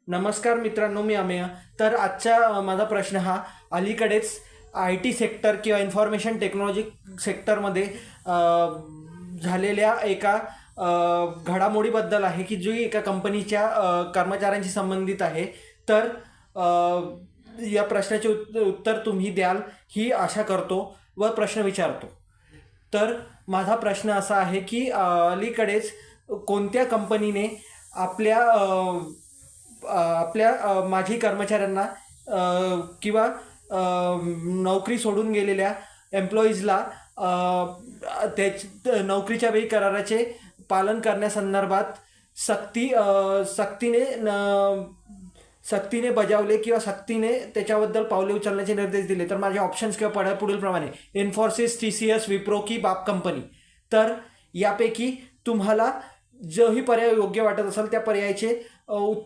नमस्कार मित्रांनो, मी अमेय. तर आजचा माझा प्रश्न हा अलीकडेच आय टी सेक्टर किंवा इन्फॉर्मेशन टेक्नॉलॉजी सेक्टरमध्ये झालेल्या एका घडामोडीबद्दल आहे की जी एका कंपनीच्या कर्मचाऱ्यांशी संबंधित आहे. तर या प्रश्नाचे उत्तर तुम्ही द्याल ही आशा करतो व प्रश्न विचारतो. तर माझा प्रश्न असा आहे की अलीकडेच कोणत्या कंपनीने आपल्या माजी कर्मचाऱ्यांना किंवा नोकरी सोडून गेलेल्या एम्प्लॉईजला नोकरीच्या वेळी कराराचे पालन करण्यासंदर्भात सक्तीने बजावले किंवा सक्तीने त्याच्याबद्दल पावले उचलण्याचे निर्देश दिले. तर माझे ऑप्शन्स किंवा पुढीलप्रमाणे: इन्फोसिस, TCS, विप्रो की बाप कंपनी. तर यापैकी तुम्हाला जोही पर्याय योग्य वाटत असेल त्या पर्यायाचे उत्तर